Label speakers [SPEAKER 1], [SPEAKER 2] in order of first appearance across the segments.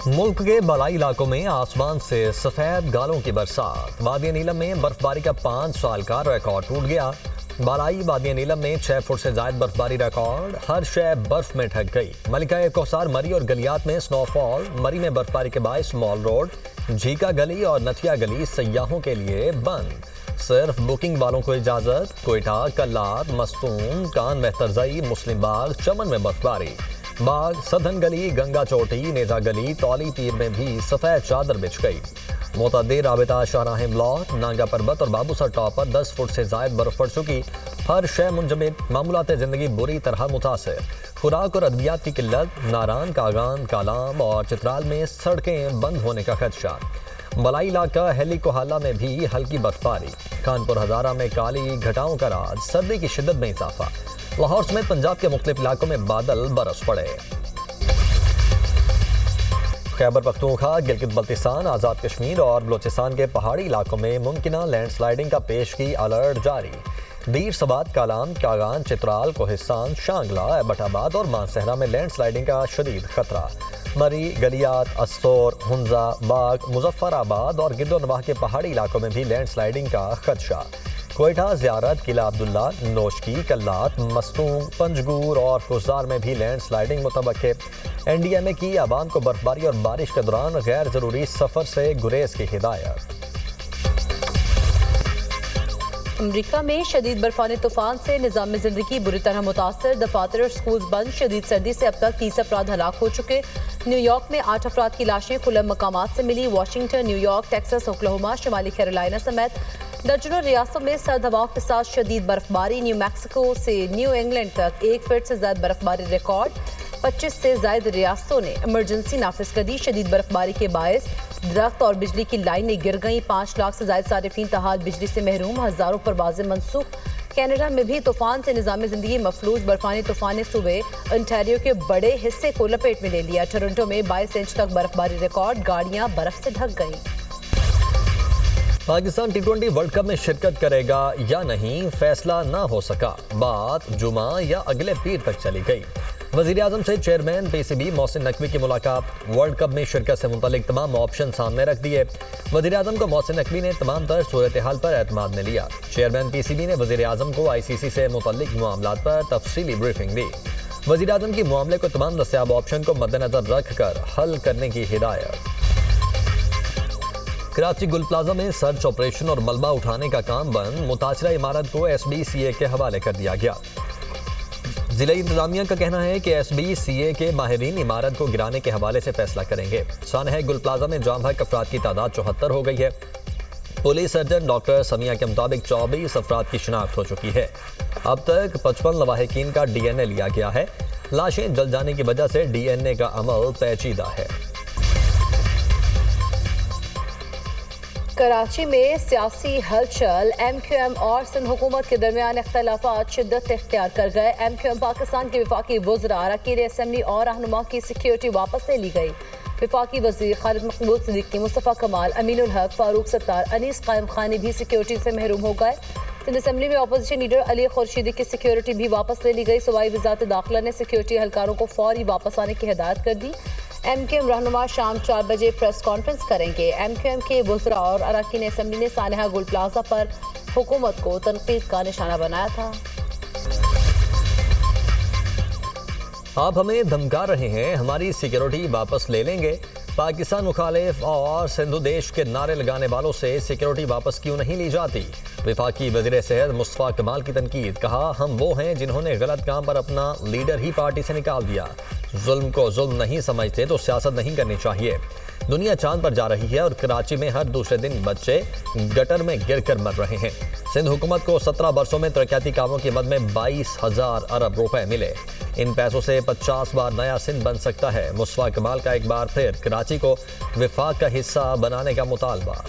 [SPEAKER 1] मुल्क के बालाई इलाकों में आसमान से सफेद गालों की बरसात। वादी नीलम में बर्फबारी का 5 साल का रिकॉर्ड टूट गया। बालाई वादी नीलम में 6 फुट से ज्यादा बर्फबारी रिकॉर्ड, हर शय बर्फ में ढक गई। मलिका कौसार मरी और गलियात में स्नोफॉल। मरी में बर्फबारी के बायस मॉल रोड, झीका गली और नथिया गली सयाहों के लिए बंद। सिर्फ बुकिंग वालों को इजाजत। कोयटा, कल्लार, मस्तूम, कान मेहतरजई, मुस्लिम बाग, चमन में बर्फबारी। बाग, सदन गली, गंगा चोटी, नेजा गली, तौली पीर में भी सफेद चादर बिछ गई। मोतअद्दी राबिता शाहराह ब्लॉक, नागा पर्वत और बाबूसर टॉप पर 10 फुट से ज्यादा बर्फ पड़ चुकी। हर शय मुंजमद, मामूलात जिंदगी बुरी तरह मुतासर। खुराक और अद्वियात की किल्लत। नारान, कागान, कालाम और चित्राल में सड़कें बंद होने का खदशा। मलाई इलाका हेली कोहाला में भी हल्की बर्फबारी। कानपुर हजारा में काली घटाओं का राज, सर्दी की शिद्दत में इजाफा। लाहौर समेत पंजाब के मुख्तलिफ इलाकों में बादल बरस पड़े। खैबर पख्तूनख्वा, गिलगित बल्तिस्तान, आज़ाद कश्मीर और बलोचिस्तान के पहाड़ी इलाकों में मुमकिना लैंडस्लाइडिंग का पेशगी अलर्ट जारी। दीर सबात, कालाम, कागान, चित्राल, कोहिस्तान, शांगला, एबटाबाद और मानसहरा में लैंडस्लाइडिंग का शदीद खतरा। मरी, गलियात, अस्तोर, हुंजा, बाग, मुजफ्फराबाद और गिरदोनवाह के पहाड़ी इलाकों में भी लैंडस्लाइडिंग का खदशा। कोयटा, ज़ियारत, किला अब्दुल्ला, नोशकी, कल्लात, मस्तूम, पंजगूर और खुजार में भी लैंडस्लाइडिंग मुतवक्के। NDMA की आवाम को बर्फबारी और बारिश के दौरान गैर जरूरी सफर से गुरेज की हिदायत।
[SPEAKER 2] अमरीका में शदीद बर्फानी तूफान से निज़ाम जिंदगी बुरी तरह मुतासर। दफातर और स्कूल बंद। शदीद सर्दी से अब तक 30 अफराद हलाक हो चुके। न्यूयॉर्क में 8 अफराद की लाशें खुले मकामात से मिली। वाशिंगटन, न्यूयॉर्क, टेक्सास, ओक्लाहोमा, शुमाली कैरोलिना समेत दर्जनों रियासतों में सर्द हवाओं के साथ शदीद बर्फबारी। न्यू मैक्सिको से न्यू इंग्लैंड तक 1 फीट से ज्यादा बर्फबारी रिकॉर्ड। 25 से ज्यादा रियासतों ने इमरजेंसी नाफिज कर दी। शदीद बर्फबारी के बायस दरख्त और बिजली की लाइनें गिर गईं। 5 लाख से ज्यादा सारिफीन तहाल बिजली से महरूम। हजारों परवाजें मनसूख। कनाडा में भी तूफान से निज़ाम जिंदगी मफलूज। बर्फानी तूफान ने सूबे ओंटारियो के बड़े हिस्से को लपेट में ले लिया। टोरंटो में 22 इंच तक बर्फबारी रिकॉर्ड। गाड़ियां बर्फ से ढक गईं।
[SPEAKER 1] पाकिस्तान T20 वर्ल्ड कप में शिरकत करेगा या नहीं, फैसला ना हो सका। बात जुमा या अगले पीर तक चली गई। वजीर आजम से चेयरमैन PCB मोहसिन नकवी की मुलाकात। वर्ल्ड कप में शिरकत से मुतालिक तमाम ऑप्शन सामने रख दिए। वजीर आजम को मोहसिन नकवी ने तमाम तर सूरत हाल पर एतमाद में लिया। चेयरमैन PCB ने वजीर आजम को ICC से मुतालिक मामलात पर तफसीली ब्रीफिंग दी। वजीर आजम की मामले को तमाम दस्तियाब ऑप्शन को मद्देनजर रख कर हल करने की हिदायत। कराची गुल प्लाजा में सर्च ऑपरेशन और मलबा उठाने का काम बंद। मुतासरा इमारत को SBCA के हवाले कर दिया गया। जिला इंतजामिया का कहना है कि SBCA के माहिरीन इमारत को गिराने के हवाले से फैसला करेंगे। सानह गुल प्लाजा में जाम हक अफराद की तादाद 74 हो गई है। पुलिस सर्जन डॉक्टर समिया के मुताबिक 24 अफराद की शिनाख्त हो चुकी है। अब तक 55 लवाहिकीन का DNA लिया गया है। लाशें जल जाने की वजह से DNA का अमल पेचीदा है।
[SPEAKER 2] कराची में सियासी हलचल। MQM और सिंध हुकूमत के दरमियान इख्तलाफात शिद्दत इख्तियार कर गए। MQM पाकिस्तान के वफाकी वज़रा, अरकान असम्बली और रहनुमा की सिक्योरिटी वापस ले ली गई। वफाकी वज़ीर खालिद मकबूल सिद्दीकी, मुस्तफ़ा कमाल, अमीनुल हक, फारूक सत्तार, अनीस कायम खानी भी सिक्योरिटी से महरूम हो गए। सिंध असम्बली में अपोजिशन लीडर अली खुर्शीदी की सिक्योरिटी भी वापस ले ली गई। सूबाई वज़ारत दाखिला ने सिक्योरिटी एहलकारों को फौरी वापस आने की हिदायत कर दी। MQM रहनुमा शाम 4 बजे प्रेस कॉन्फ्रेंस करेंगे। MQM के वज़रा और अरकान असम्बली ने सानहा गुल प्लाजा पर हुकूमत को तनकीद का निशाना बनाया था।
[SPEAKER 1] आप हमें धमका रहे हैं, हमारी सिक्योरिटी वापस ले लेंगे। पाकिस्तान मुखालिफ और सिंधु देश के नारे लगाने वालों से सिक्योरिटी वापस क्यों नहीं ली जाती। वफाकी वज़ीर सेहत मुस्तफ़ा कमाल की तनकीद। कहा, हम वो हैं जिन्होंने गलत काम पर अपना लीडर ही पार्टी से निकाल दिया। जुल्म को जुल्म नहीं समझते तो सियासत नहीं करनी चाहिए। दुनिया चांद पर जा रही है और कराची में हर दूसरे दिन बच्चे गटर में गिरकर मर रहे हैं। सिंध हुकूमत को 17 वर्षों में तरक्याती कामों की मद में 22,000 अरब रुपए मिले। इन पैसों से 50 बार नया सिंध बन सकता है। मुस्तफ़ा कमाल का एक बार फिर कराची को विफाक का हिस्सा बनाने का मुतालबा।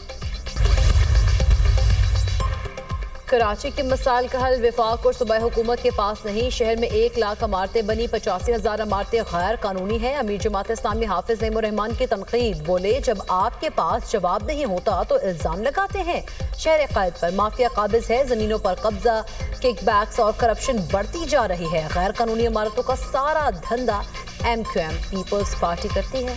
[SPEAKER 2] कराची के मसाइल का हल वफाक और सूबाई हुकूमत के पास नहीं। शहर में 1 लाख इमारतें बनी, 85,000 इमारतें गैर कानूनी हैं। अमीर जमात इस्लामी हाफिज नईमुर रहमान की तनकीद। बोले, जब आपके पास जवाब नहीं होता तो इल्जाम लगाते हैं। शहर कायद पर माफिया काबिज है। जमीनों पर कब्जा, किकबैक्स और करप्शन बढ़ती जा रही है। गैर कानूनी इमारतों का सारा धंधा MQM पीपल्स पार्टी करती है।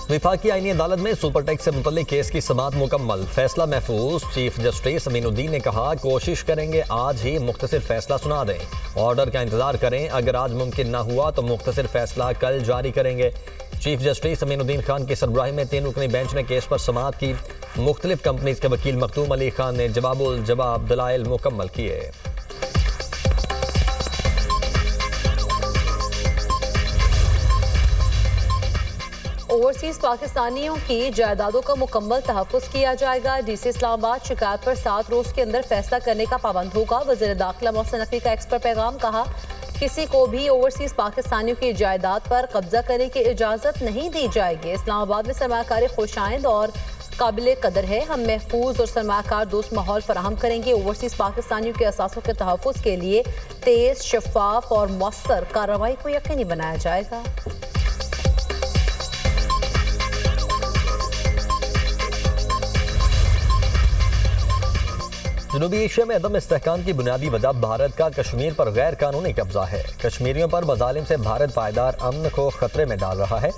[SPEAKER 1] विफाकी आईनी अदालत में सुपर टैक्स से मुतल्लिक केस की समाअत मुकम्मल, फैसला महफूज। चीफ जस्टिस अमीनुद्दीन ने कहा कोशिश करेंगे आज ही मुख्तसर फैसला सुना दें, ऑर्डर का इंतजार करें, अगर आज मुमकिन ना हुआ तो मुख्तसर फैसला कल जारी करेंगे। चीफ जस्टिस अमीनुद्दीन खान की सरबराही में 3 रुकनी बेंच ने केस पर समाअत की। मुख्तलिफ कंपनीज के वकील मखदूम अली खान ने जवाबुल जवाब दलाइल मुकम्मल किए।
[SPEAKER 2] ओवरसीज पाकिस्तानियों की जायदादों का मुकम्मल तहफ़्फ़ुज़ किया जाएगा। डीसी इस्लामाबाद शिकायत पर 7 रोज़ के अंदर फैसला करने का पाबंद होगा। वज़ीर दाखिला मोहसिन नकवी का एक्स पर पैगाम, कहा किसी को भी ओवरसीज पाकिस्तानियों की जायदाद पर कब्जा करने की इजाज़त नहीं दी जाएगी। इस्लामाबाद में सरमाकारी खुशाइंद और काबिल कदर है, हम महफूज और सरमाकार दोस्त माहौल फराहम करेंगे। ओवरसीज पाकिस्तानियों के असासों के तहफ़्फ़ुज़ के लिए तेज़, शफाफ और मौसर कार्रवाई को यकीनी बनाया जाएगा।
[SPEAKER 1] जनूबी एशिया में अदम इस्तेहकाम की बुनियादी वजह भारत का कश्मीर पर गैर कानूनी कब्जा है। कश्मीरियों पर मजालिम से भारत पायदार अमन को खतरे में डाल रहा है।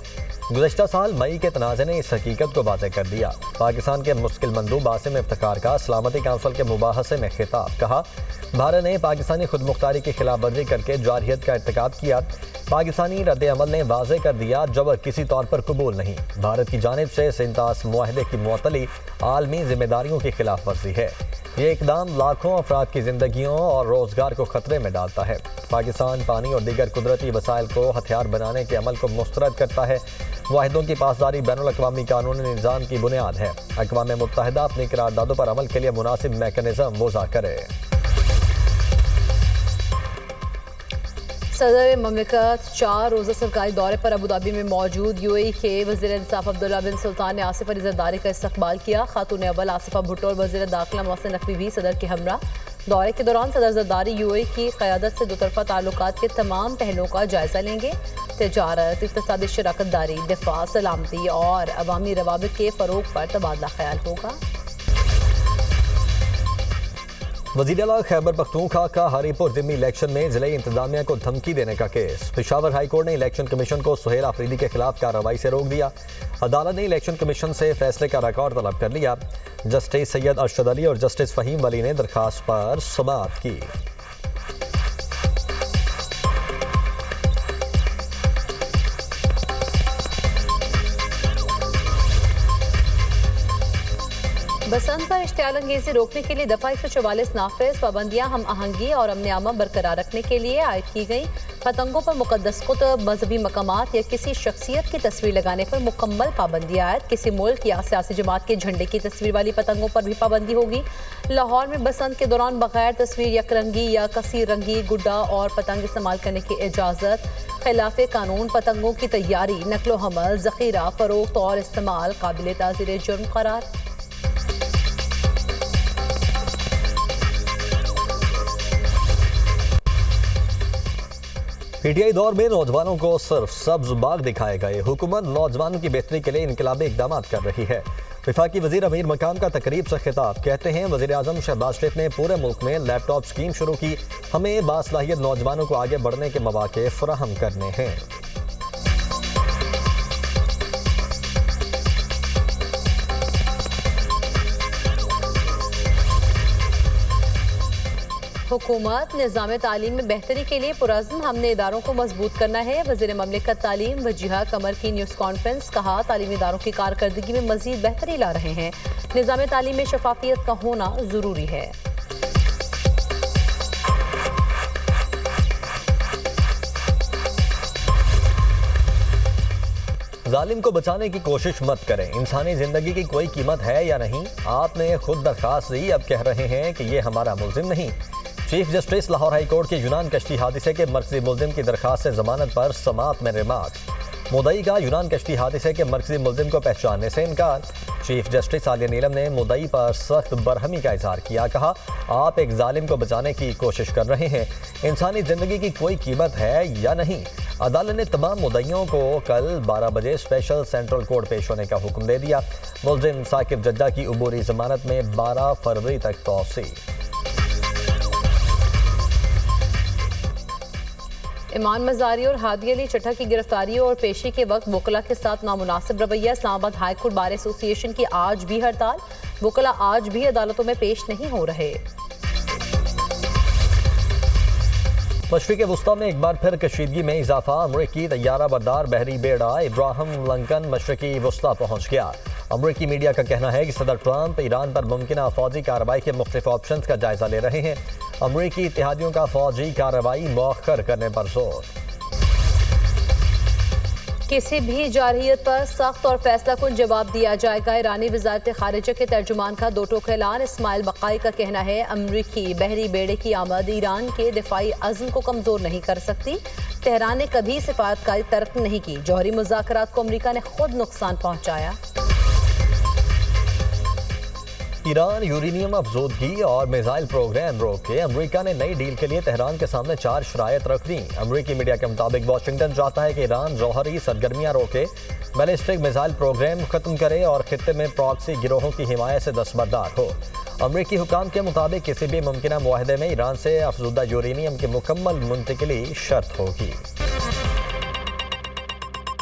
[SPEAKER 1] गुज़श्ता साल मई के तनाज़े ने इस हकीकत को वाज़ेह कर दिया। पाकिस्तान के मुश्किल मंदूब आसिम इफ्तिखार का सलामती काउंसिल के मुबाहसे में खिताब, कहा भारत ने पाकिस्तानी खुद मुख्तारी की खिलाफ वर्जी करके जारहियत का इर्तिकाब किया। पाकिस्तानी रद्द अमल ने वाज़ेह कर दिया जबर किसी तौर पर कबूल नहीं। भारत की जानिब से सिंतास मुआहदे की मुअत्तली आलमी जिम्मेदारियों की खिलाफ वर्जी है। ये इकदाम लाखों अफराद की जिंदगियों और रोजगार को खतरे में डालता है। पाकिस्तान पानी और दीगर कुदरती वसाइल को हथियार बनाने के अमल को मुस्तरद करता है। वाहिदों की पासदारी बैनुल अक़वामी कानूनी निज़ाम की बुनियाद है। अक़वाम मुत्तहिदा अपनी करारदादों पर अमल के लिए मुनासिब मैकेनिज़्म वज़ा करे।
[SPEAKER 2] सदर ममलिकत 4 रोज़ा सरकारी दौरे पर अबूधाबी में मौजूद यूएई के वज़ीर इंसाफ अब्दुल्ला बिन सुल्तान ने आसिफ अली ज़रदारी का इस्तकबाल किया। खातून अव्वल आसिफा भुट्टो और वज़ीर दाखिला मोहसिन नकवी भी सदर के हमरा। दौरे के दौरान सदर ज़रदारी यूएई की क़यादत से दोतरफ़ा ताल्लुकात के तमाम पहलुओं का जायज़ा लेंगे। तिजारत, इक़्तिसादी शराकतदारी, दिफ़ा, सलामती और अवामी रवाबित के फ़रोग़ पर तबादला ख्याल होगा।
[SPEAKER 1] वज़ीर आला खैबर पख्तूनख्वा का हरीपुर ज़िमनी इलेक्शन में ज़िले इंतजामिया को धमकी देने का केस। पेशावर हाई कोर्ट ने इलेक्शन कमीशन को सुहेल आफरीदी के खिलाफ कार्रवाई से रोक दिया। अदालत ने इलेक्शन कमीशन से फैसले का रिकॉर्ड तलब कर लिया। जस्टिस सैयद अरशद अली और जस्टिस फ़हीम वली ने दरख्वास्त पर समाअत की।
[SPEAKER 2] बसंत पर इश्तियाल अंगेज़ी रोकने के लिए दफ़ा 144 नाफिज पाबंदियाँ हम आहंगी और अमन अमन बरकरार रखने के लिए आयद की गई। पतंगों पर मुकद्दस कुतुब, मजहबी मकामात या किसी शख्सियत की तस्वीर लगाने पर मुकम्मल पाबंदी आयद। किसी मुल्क या सियासी जमात के झंडे की तस्वीर वाली पतंगों पर भी पाबंदी होगी। लाहौर में बसंत के दौरान बगैर तस्वीर यकरंगी या कसीर रंगी गुड्डा और पतंग इस्तेमाल करने की इजाज़त। खिलाफ कानून पतंगों की तैयारी, नकलो हमल, ज़ख़ीरा, फ़रोख्त और इस्तेमाल काबिल ताज़ीर जुर्म करार।
[SPEAKER 1] पीटीआई दौर में नौजवानों को सिर्फ सब्ज बाग दिखाए गए। हुकूमत नौजवानों की बेहतरी के लिए इनकलाबी इक़दाम कर रही है। वफाकी वज़ीर अमीर मकाम का तकरीब से खिताब, कहते हैं वज़ीर आज़म शहबाज शरीफ ने पूरे मुल्क में लैपटॉप स्कीम शुरू की। हमें बासलाहियत नौजवानों को आगे बढ़ने के मौके फराहम करने हैं।
[SPEAKER 2] हुकूमत निज़ाम तालीम में बेहतरी के लिए पुरज़्म, हमने इदारों को मजबूत करना है। वज़ीर ममलिकत तालीम वजीहा कमर की न्यूज़ कॉन्फ्रेंस, कहा तालीमी इदारों की कारकर्दगी में मज़ीद बेहतरी ला रहे हैं। निज़ाम तालीम में शफाफियत का होना ज़रूरी है।
[SPEAKER 1] जालिम को बचाने की कोशिश मत करें। इंसानी जिंदगी की कोई कीमत है या नहीं? आपने खुद दरखास्त दी, अब कह रहे हैं कि ये हमारा मुल्जिम नहीं। Chief justice Lahore high court के यूनान कश्ती हादसे के मरकजी मुल्जिम की दरखास्त से जमानत पर समाअत में रिमार्क्स। मुद्दई का यूनान कश्ती हादसे के मरकजी मुल्जिम को पहचानने से इनकार। चीफ जस्टिस आलिया नीलम ने मुद्दई पर सख्त बरहमी का इजहार किया। कहा आप एक जालिम को बचाने की कोशिश कर रहे हैं। इंसानी जिंदगी की कोई कीमत है या नहीं? अदालत ने तमाम मुद्दइयों को कल 12 बजे स्पेशल सेंट्रल कोर्ट पेश होने का हुक्म दे दिया। मुल्जिम साकिब जद्दा की अबूरी जमानत में 12 फरवरी तक तौसी।
[SPEAKER 2] ईमान मजारी और हादी अली चट्टा की गिरफ्तारी और पेशी के वक्त वकला के साथ नामुनासिब रवैया। Islamabad high court bar association की आज भी हड़ताल। वकला आज भी अदालतों में पेश नहीं हो रहे।
[SPEAKER 1] मशरिक़ वुस्ता में एक बार फिर कशीदगी में इजाफा। अमरीकी तैयारा बरदार बहरी बेड़ा इब्राहिम लिंकन मशरिक़ी वुस्ता पहुंच गया। अमरीकी मीडिया का कहना है कि सदर ट्रंप ईरान पर मुमकिन फौजी कार्रवाई के मुख्तलिफ ऑप्शन का जायजा ले रहे हैं। अमरीकी इत्तेहादियों का फौजी कार्रवाई मौखर करने पर जोर।
[SPEAKER 2] किसी भी जारहियत पर सख्त और फैसला कुन जवाब दिया जाएगा। ईरानी वजारत खारिजा के तर्जुमान का दो टोक ऐलान। इस्माइल बकाई का कहना है अमरीकी बहरी बेड़े की आमद ईरान के दिफाई अज़्म को कमजोर नहीं कर सकती। तेहरान ने कभी सिफारतकारी तर्क नहीं की। जौहरी मुज़ाकरात को अमरीका ने खुद नुकसान पहुंचाया।
[SPEAKER 1] ईरान यूरेनियम अफजोदगी और मिसाइल प्रोग्राम रोके। अमरीका ने नई डील के लिए तेहरान के सामने 4 शरायत रख दी। अमरीकी मीडिया के मुताबिक वाशिंगटन चाहता है कि ईरान जौहरी सरगर्मियां रोके, बैलिस्टिक मिसाइल प्रोग्राम खत्म करे और खित्ते में प्रॉक्सी गिरोहों की हिमायत से दस्तबरदार हो। अमरीकी हुकाम के मुताबिक किसी भी मुमकिन मुआहदे में ईरान से अफजुदा यूरेनियम की मुकम्मल मुंतकिली शर्त होगी।